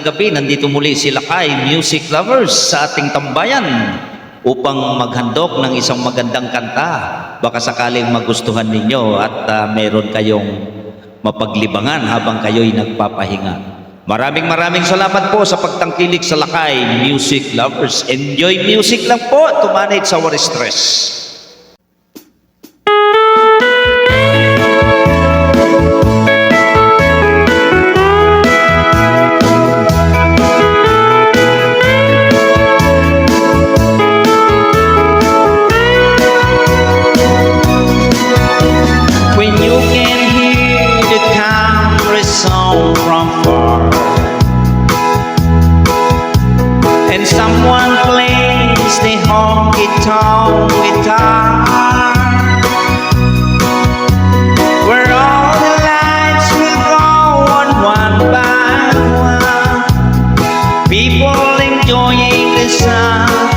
gabi, nandito muli si Lakay, music lovers sa ating tambayan upang maghandog ng isang magandang kanta. Baka sakaling magustuhan ninyo at meron kayong mapaglibangan habang kayo'y nagpapahinga. Maraming salamat po sa pagtangkilik sa Lakay, music lovers. Enjoy music lang po to manage our stress. Song from far, and someone plays the honky-tonk guitar, where all the lights will go on one by one, people enjoying the sun